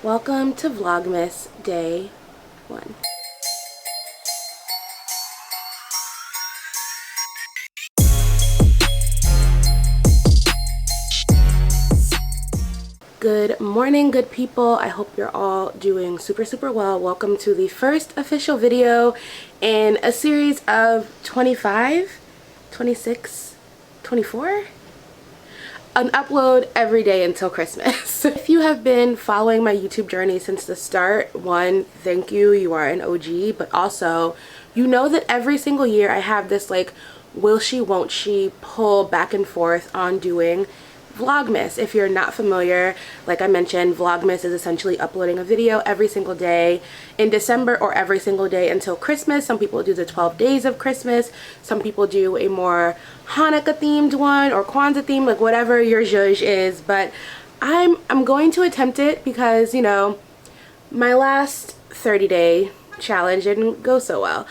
Welcome to Vlogmas Day 1. Good morning, good people. I hope you're all doing super well. Welcome to the first official video in a series of 25, 26, 24? An upload every day until Christmas. If you have been following my YouTube journey since the start, one, thank you, you are an OG, but also you know that every single year I have this like will she won't she pull back and forth on doing Vlogmas. If you're not familiar, like I mentioned, Vlogmas is essentially uploading a video every single day in December or every single day until Christmas. Some people do the 12 days of Christmas. Some people do a more Hanukkah themed one or Kwanzaa themed, like whatever your zhuzh is. But I'm going to attempt it because, you know, my last 30-day challenge didn't go so well.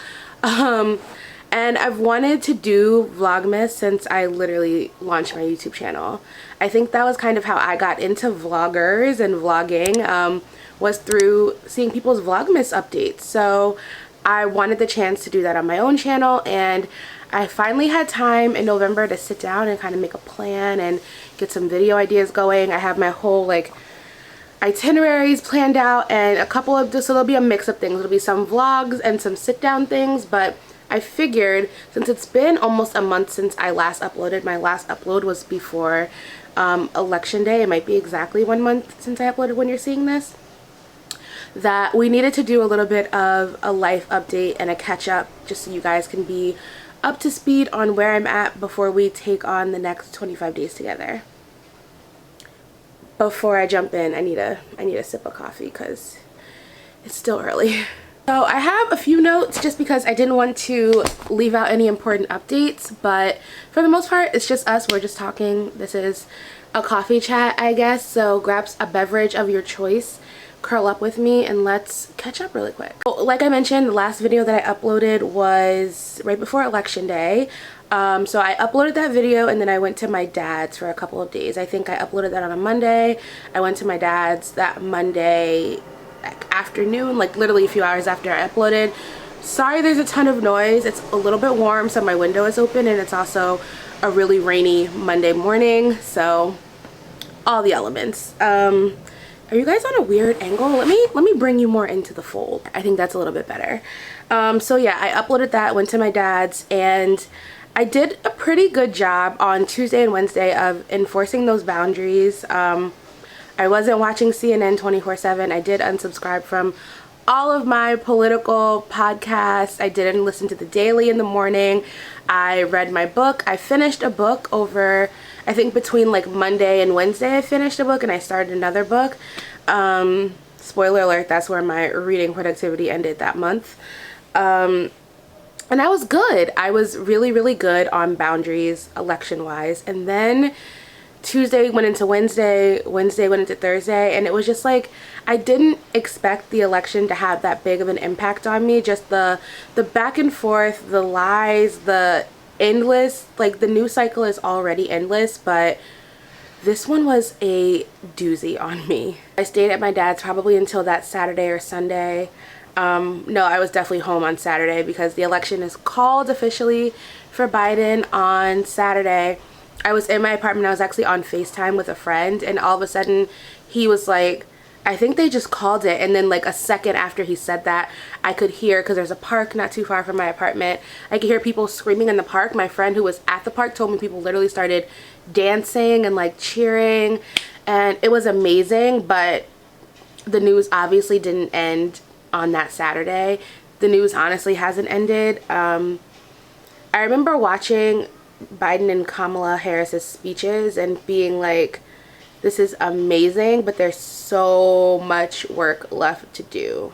And I've wanted to do Vlogmas since I literally launched my YouTube channel. I think that was kind of how I got into vloggers and vlogging, was through seeing people's Vlogmas updates. So I wanted the chance to do that on my own channel, and I finally had time in November to sit down and kind of make a plan and get some video ideas going. I have my whole like itineraries planned out, and a couple of this, so there'll be a mix of things. It'll be some vlogs and some sit down things, but I figured since it's been almost a month since I last uploaded, my last upload was before election day, it might be exactly 1 month since I uploaded when you're seeing this, that we needed to do a little bit of a life update and a catch up just so you guys can be up to speed on where I'm at before we take on the next 25 days together. Before I jump in, I need a sip of coffee because it's still early. So I have a few notes just because I didn't want to leave out any important updates, but for the most part it's just us. We're just talking. This is a coffee chat, I guess, so grab a beverage of your choice, curl up with me, and let's catch up really quick. Like I mentioned, the last video that I uploaded was right before election day. So I uploaded that video and then I went to my dad's for a couple of days. I think I uploaded that on a Monday. I went to my dad's that Monday afternoon, like literally a few hours after I uploaded. Sorry there's a ton of noise. It's a little bit warm, so my window is open, and it's also a really rainy Monday morning, so all the elements. Are you guys on a weird angle? Let me bring you more into the fold. I think that's a little bit better. So yeah, I uploaded that, went to my dad's, and I did a pretty good job on Tuesday and Wednesday of enforcing those boundaries. I wasn't watching CNN 24/7. I did unsubscribe from all of my political podcasts. I didn't listen to the Daily in the morning. I read my book. I finished a book over, I think between like Monday and Wednesday I finished a book, and I started another book. Spoiler alert, that's where my reading productivity ended that month. And I was good. I was really good on boundaries election wise. And then Tuesday went into Wednesday, Wednesday went into Thursday, and it was just like I didn't expect the election to have that big of an impact on me. Just the back and forth, the lies, the endless, like the news cycle is already endless, but this one was a doozy on me. I stayed at my dad's probably until that Saturday or Sunday. No, I was definitely home on Saturday because the election is called officially for Biden on Saturday. I was in my apartment. I was actually on FaceTime with a friend, and all of a sudden he was like, I think they just called it. And then like a second after he said that, I could hear, because there's a park not too far from my apartment, I could hear people screaming in the park. My friend who was at the park told me people literally started dancing and like cheering, and it was amazing. But the news obviously didn't end on that Saturday. The news honestly hasn't ended. I remember watching Biden and Kamala Harris's speeches and being like, this is amazing, but there's so much work left to do.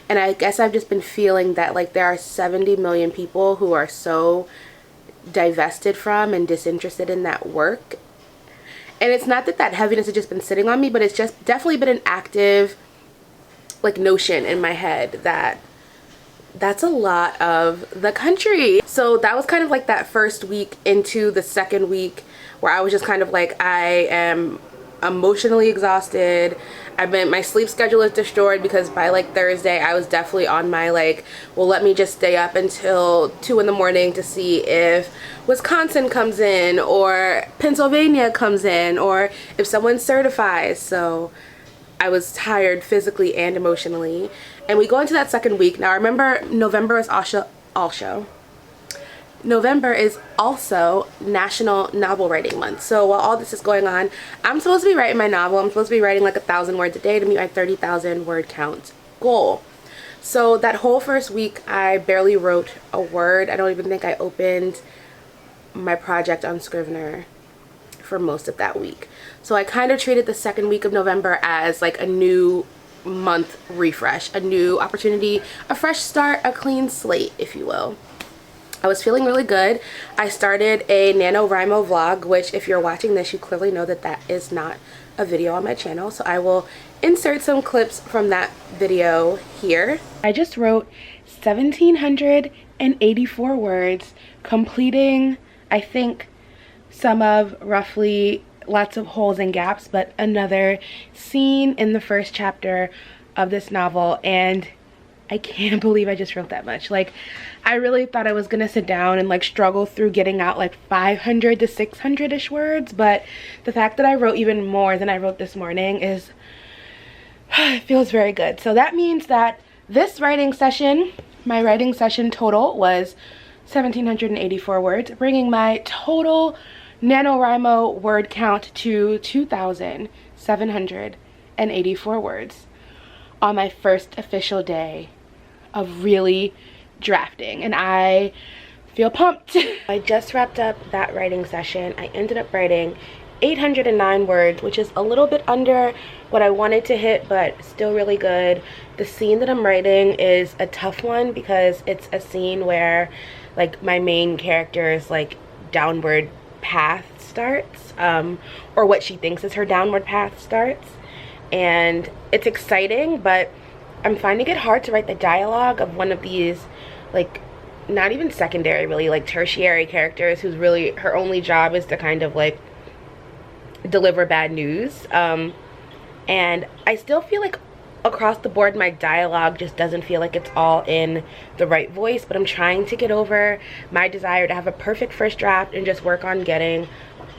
And I guess I've just been feeling that like there are 70 million people who are so divested from and disinterested in that work. And it's not that that heaviness has just been sitting on me, but it's just definitely been an active like notion in my head that that's a lot of the country. So that was kind of like that first week into the second week where I was just kind of like, I am emotionally exhausted. My sleep schedule is destroyed because by like Thursday I was definitely on my like, well, let me just stay up until 2 in the morning to see if Wisconsin comes in or Pennsylvania comes in or if someone certifies. So I was tired physically and emotionally. And we go into that second week. Now remember, November is November is also National Novel Writing Month. So while all this is going on, I'm supposed to be writing my novel. I'm supposed to be writing like 1,000 words a day to meet my 30,000 word count goal. So that whole first week, I barely wrote a word. I don't even think I opened my project on Scrivener for most of that week. So I kind of treated the second week of November as like a new month refresh, a new opportunity, a fresh start, a clean slate, if you will. I was feeling really good. I started a Nanowrimo vlog, which if you're watching this, you clearly know that that is not a video on my channel. So I will insert some clips from that video here. I just wrote 1,784 words, completing, I think, some of roughly lots of holes and gaps, but another scene in the first chapter of this novel. And I can't believe I just wrote that much. Like, I really thought I was gonna sit down and like struggle through getting out like 500 to 600-ish words, but the fact that I wrote even more than I wrote this morning is, it feels very good. So that means that this writing session, my writing session total was 1,784 words, bringing my total NaNoWriMo word count to 2,784 words on my first official day of really drafting, and I feel pumped. I just wrapped up that writing session. I ended up writing 809 words, which is a little bit under what I wanted to hit, but still really good. The scene that I'm writing is a tough one because it's a scene where like my main character's like downward path starts, or what she thinks is her downward path starts, and it's exciting, but I'm finding it hard to write the dialogue of one of these, like, not even secondary, really, like tertiary characters who's really, her only job is to kind of like deliver bad news. And I still feel like across the board my dialogue just doesn't feel like it's all in the right voice, but I'm trying to get over my desire to have a perfect first draft and just work on getting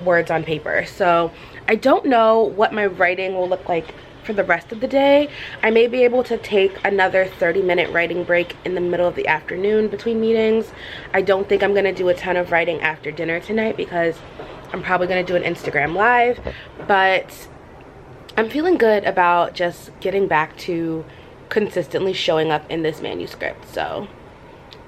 words on paper. So I don't know what my writing will look like for the rest of the day. I may be able to take another 30-minute writing break in the middle of the afternoon between meetings. I don't think I'm gonna do a ton of writing after dinner tonight because I'm probably gonna do an Instagram live, but I'm feeling good about just getting back to consistently showing up in this manuscript. So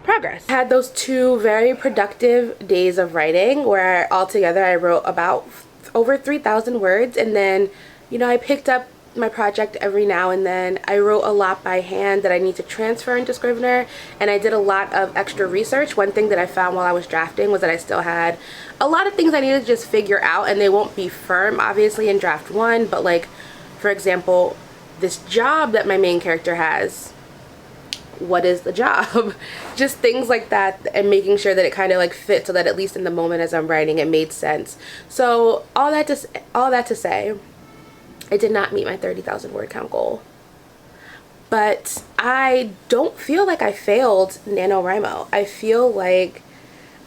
progress. I had those 2 very productive days of writing where altogether I wrote about over 3,000 words, and then, you know, I picked up my project every now and then. I wrote a lot by hand that I need to transfer into Scrivener, and I did a lot of extra research. One thing that I found while I was drafting was that I still had a lot of things I needed to just figure out, and they won't be firm obviously in draft 1, but like, for example, this job that my main character has, what is the job? Just things like that, and making sure that it kind of like fits so that at least in the moment as I'm writing it made sense. So all that to say, I did not meet my 30,000 word count goal, but I don't feel like I failed NaNoWriMo. I feel like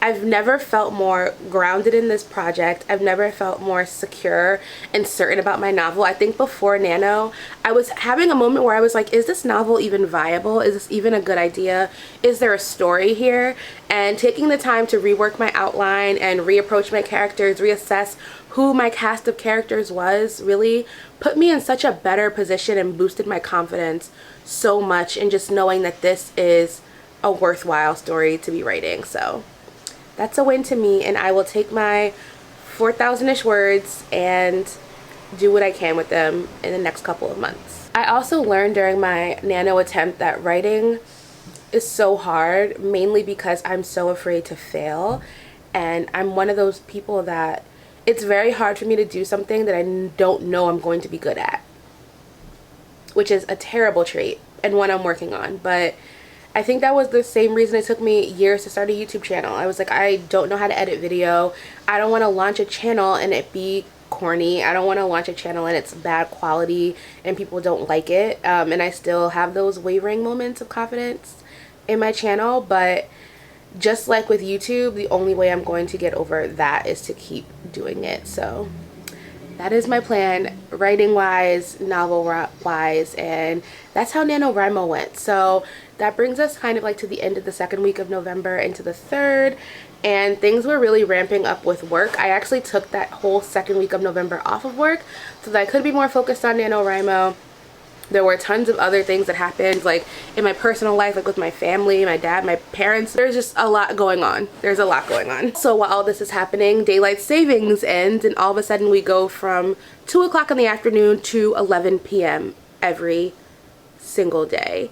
I've never felt more grounded in this project. I've never felt more secure and certain about my novel. I think before Nano, I was having a moment where I was like, is this novel even viable? Is this even a good idea? Is there a story here? And taking the time to rework my outline and reapproach my characters, reassess who my cast of characters was, really put me in such a better position and boosted my confidence so much in just knowing that this is a worthwhile story to be writing. So that's a win to me, and I will take my 4,000-ish words and do what I can with them in the next couple of months. I also learned during my Nano attempt that writing is so hard, mainly because I'm so afraid to fail, and I'm one of those people that it's very hard for me to do something that I don't know I'm going to be good at, which is a terrible trait and one I'm working on. But I think that was the same reason it took me years to start a YouTube channel. I was like, I don't know how to edit video. I don't want to launch a channel and it be corny. I don't want to launch a channel and it's bad quality and people don't like it. And I still have those wavering moments of confidence in my channel. But just like with YouTube, the only way I'm going to get over that is to keep doing it. So that is my plan, writing wise, novel wise, and that's how NaNoWriMo went. So that brings us kind of like to the end of the second week of November into the third, and things were really ramping up with work. I actually took that whole second week of November off of work so that I could be more focused on NaNoWriMo. There were tons of other things that happened, like in my personal life, like with my family, my dad, my parents. There's just a lot going on. There's a lot going on. So while all this is happening, daylight savings ends, and all of a sudden we go from 2 o'clock in the afternoon to 11 p.m. every single day.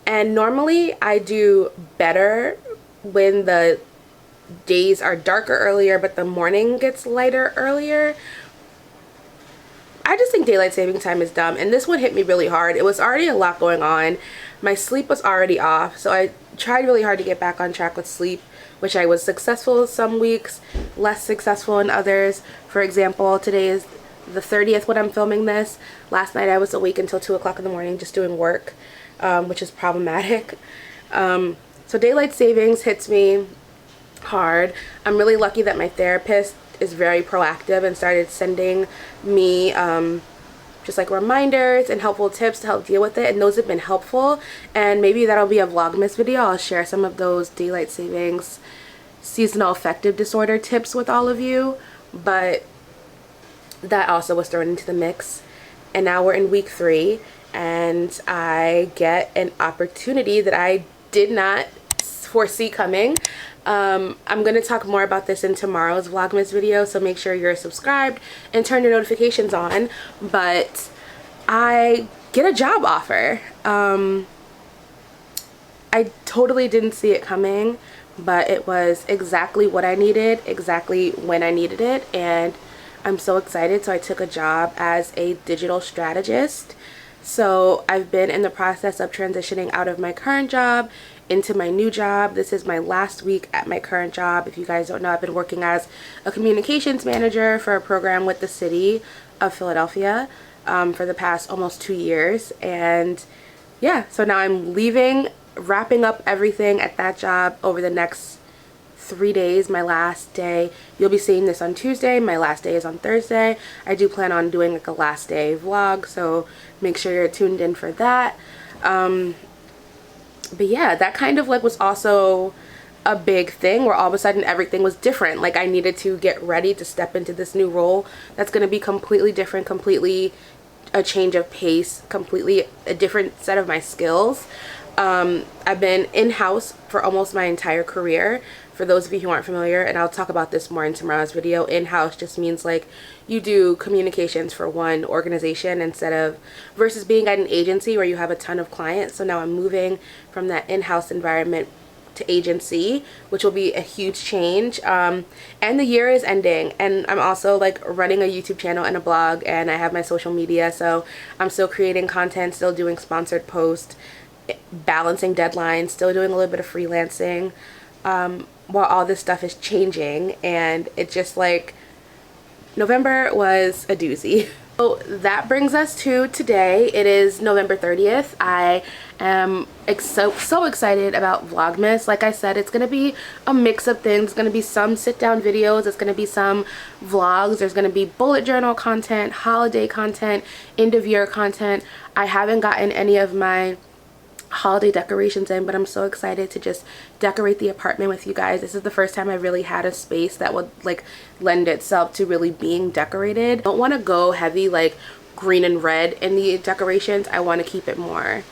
And normally I do better when the days are darker earlier, but the morning gets lighter earlier. I just think daylight saving time is dumb, and this one hit me really hard. It was already a lot going on. My sleep was already off, so I tried really hard to get back on track with sleep, which I was successful some weeks, less successful in others. For example, today is the 30th when I'm filming this. Last night I was awake until 2 o'clock in the morning just doing work, which is problematic. So daylight savings hits me hard. I'm really lucky that my therapist is very proactive and started sending me just like reminders and helpful tips to help deal with it, and those have been helpful. And maybe that'll be a Vlogmas video. I'll share some of those daylight savings seasonal affective disorder tips with all of you, but that also was thrown into the mix. And now we're in week 3 and I get an opportunity that I did not foresee coming. I'm going to talk more about this in tomorrow's Vlogmas video, so make sure you're subscribed and turn your notifications on. But I get a job offer. I totally didn't see it coming, but it was exactly what I needed, exactly when I needed it, and I'm so excited. So I took a job as a digital strategist. So I've been in the process of transitioning out of my current job into my new job. This is my last week at my current job. If you guys don't know, I've been working as a communications manager for a program with the city of Philadelphia for the past almost 2 years. And yeah, so now I'm leaving, wrapping up everything at that job over the next 3 days. My last day, you'll be seeing this on Tuesday. My last day is on Thursday. I do plan on doing like a last day vlog, so make sure you're tuned in for that. But yeah, that kind of like was also a big thing where all of a sudden everything was different. Like I needed to get ready to step into this new role that's going to be completely different, completely a change of pace, completely a different set of my skills. I've been in-house for almost my entire career. For those of you who aren't familiar, and I'll talk about this more in tomorrow's video, in-house just means like you do communications for one organization versus being at an agency where you have a ton of clients. So now I'm moving from that in-house environment to agency, which will be a huge change. And the year is ending, and I'm also like running a YouTube channel and a blog, and I have my social media, so I'm still creating content, still doing sponsored posts, balancing deadlines, still doing a little bit of freelancing while all this stuff is changing. And it just like November was a doozy. So that brings us to today. It is November 30th. I am so excited about Vlogmas. Like I said, it's going to be a mix of things. It's going to be some sit down videos. It's going to be some vlogs. There's going to be bullet journal content, holiday content, end of year content. I haven't gotten any of my holiday decorations in, but I'm so excited to just decorate the apartment with you guys. This is the first time I really had a space that would like lend itself to really being decorated. I don't want to go heavy like green and red in the decorations. I want to keep it more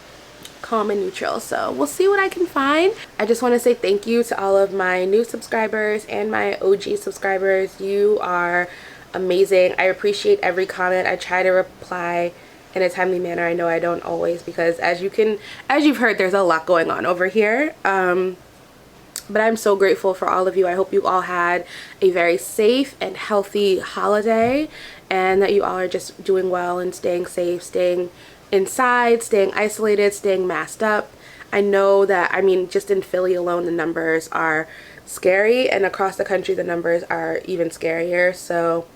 calm and neutral, so we'll see what I can find. I just want to say thank you to all of my new subscribers and my OG subscribers. You are amazing. I appreciate every comment. I try to reply in a timely manner. I know I don't always, because as you've heard, there's a lot going on over here. But I'm so grateful for all of you. I hope you all had a very safe and healthy holiday, and that you all are just doing well and staying safe, staying inside, staying isolated, staying masked up. I know that, I mean, just in Philly alone, the numbers are scary, and across the country, the numbers are even scarier. So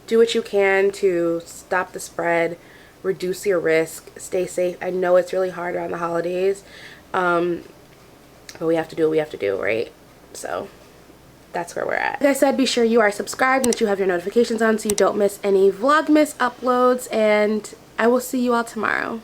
do what you can to stop the spread, reduce your risk, stay safe. I know it's really hard around the holidays, but we have to do what we have to do, right? So that's where we're at. Like I said, be sure you are subscribed and that you have your notifications on so you don't miss any Vlogmas uploads, and I will see you all tomorrow.